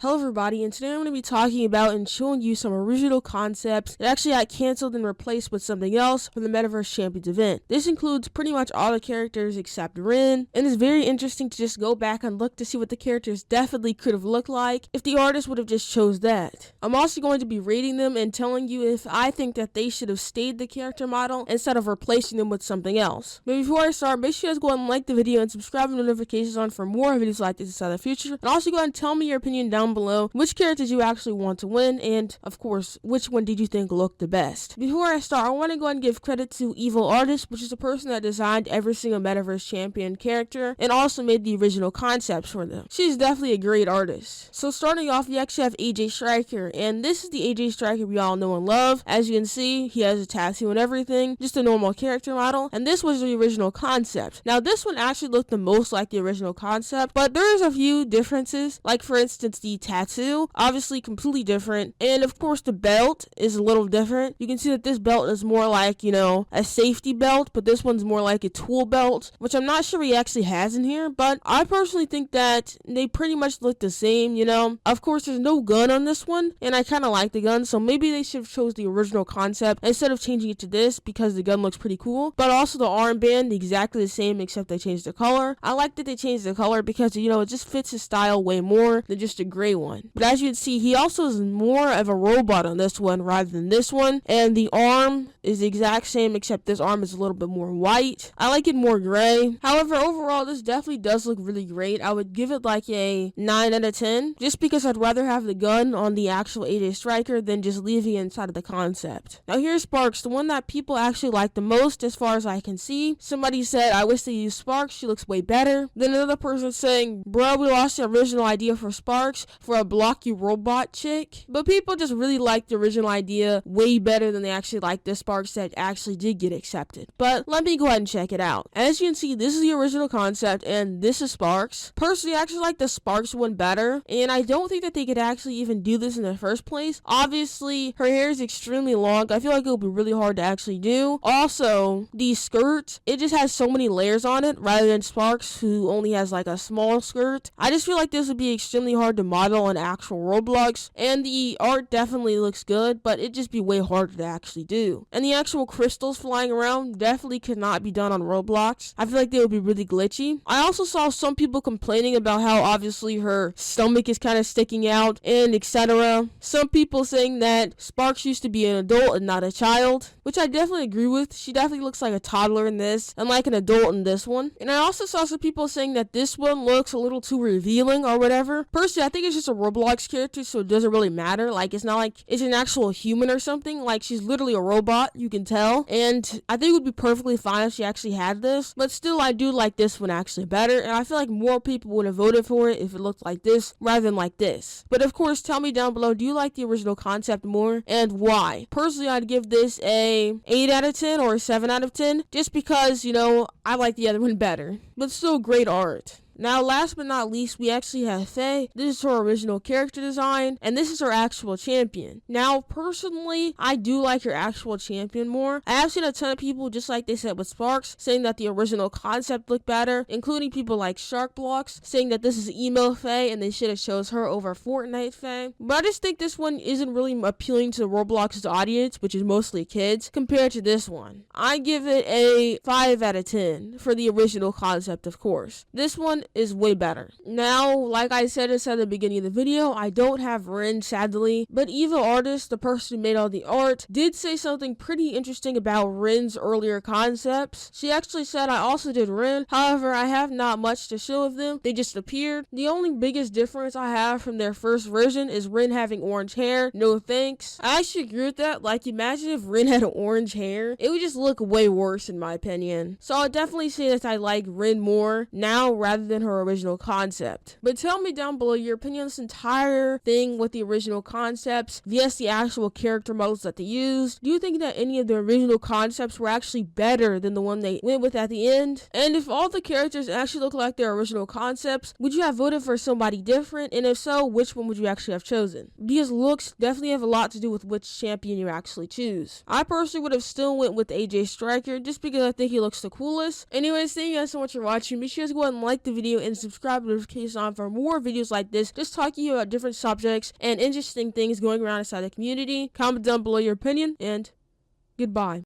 Hello everybody, and today I'm going to be talking about and showing you some original concepts that actually got cancelled and replaced with something else for the Metaverse Champions event. This includes pretty much all the characters except Wren, and it's very interesting to just go back and look to see what the characters definitely could have looked like if the artist would have just chose that. I'm also going to be rating them and telling you if I think that they should have stayed the character model instead of replacing them with something else. But before I start, make sure you guys go and like the video and subscribe with notifications on for more videos like this in the future. And also go ahead and tell me your opinion down below which characters you actually want to win, and of course which one did you think looked the best. Before I start, I want to go ahead and give credit to Evil Artist, which is the person that designed every single Metaverse champion character and also made the original concepts for them. She's definitely a great artist. So starting off, we actually have AJ Striker, and this is the AJ Striker we all know and love. As you can see, he has a tattoo and everything, just a normal character model, and this was the original concept. Now this one actually looked the most like the original concept, but there's a few differences, like for instance the tattoo, obviously completely different, and of course the belt is a little different. You can see that this belt is more like, a safety belt, but this one's more like a tool belt, which I'm not sure he actually has in here, but I personally think that they pretty much look the same. Of course there's no gun on this one, and I kind of like the gun, so maybe they should have chose the original concept instead of changing it to this because the gun looks pretty cool. But also the armband, exactly the same except they changed the color. I like that they changed the color because it just fits his style way more than just a gray one. But as you can see, he also is more of a robot on this one rather than this one, and the arm is the exact same except this arm is a little bit more white. I like it more gray. However, overall this definitely does look really great. I would give it like a 9 out of 10 just because I'd rather have the gun on the actual AJ Striker than just leaving it inside of the concept. Now here's Sparks, the one that people actually like the most as far as I can see. Somebody said, I wish they used Sparks, she looks way better. Then another person saying, bro, we lost the original idea for Sparks for a block you robot chick. But people just really like the original idea way better than they actually like the Sparks that actually did get accepted. But let me go ahead and check it out. As you can see, this is the original concept and this is Sparks. Personally, I actually like the Sparks one better, and I don't think that they could actually even do this in the first place. Obviously, her hair is extremely long. I feel like it would be really hard to actually do. Also, the skirt, it just has so many layers on it rather than Sparks, who only has like a small skirt. I just feel like this would be extremely hard to model on actual Roblox, and the art definitely looks good, but it'd just be way harder to actually do. And the actual crystals flying around definitely could not be done on Roblox. I feel like they would be really glitchy. I also saw some people complaining about how obviously her stomach is kind of sticking out and etc. Some people saying that Sparks used to be an adult and not a child, which I definitely agree with. She definitely looks like a toddler in this and like an adult in this one. And I also saw some people saying that this one looks a little too revealing or whatever. Personally, I think it's just a Roblox character, so it doesn't really matter. Like, it's not like it's an actual human or something. Like, she's literally a robot, you can tell. And I think it would be perfectly fine if she actually had this, but still I do like this one actually better, and I feel like more people would have voted for it if it looked like this rather than like this. But of course, tell me down below, do you like the original concept more and why? Personally, I'd give this a 8 out of 10 or a 7 out of 10 just because, I like the other one better, but still great art. Now, last but not least, we actually have Fey. This is her original character design, and this is her actual champion. Now, personally, I do like her actual champion more. I have seen a ton of people, just like they said with Sparks, saying that the original concept looked better, including people like Sharkblocks, saying that this is emo Fey, and they should have chose her over Fortnite Fey. But I just think this one isn't really appealing to Roblox's audience, which is mostly kids, compared to this one. I give it a 5 out of 10 for the original concept, of course. This one is way better. Now, like I said inside the beginning of the video, I don't have Wren, sadly, but Evil Artist, the person who made all the art, did say something pretty interesting about Wren's earlier concepts. She actually said, I also did Wren, however, I have not much to show of them. They just appeared. The only biggest difference I have from their first version is Wren having orange hair. No thanks. I actually agree with that. Like, imagine if Wren had orange hair. It would just look way worse in my opinion. So I'll definitely say that I like Wren more now rather than her original concept. But tell me down below your opinion on this entire thing with the original concepts vs the actual character models that they used. Do you think that any of the original concepts were actually better than the one they went with at the end? And if all the characters actually look like their original concepts, would you have voted for somebody different? And if so, which one would you actually have chosen? Because looks definitely have a lot to do with which champion you actually choose. I personally would have still went with AJ Striker just because I think he looks the coolest. Anyways, thank you guys so much for watching. Make sure you guys go ahead and like the video video and subscribe with notifications on for more videos like this, just talking about different subjects and interesting things going around inside the community. Comment down below your opinion, and goodbye.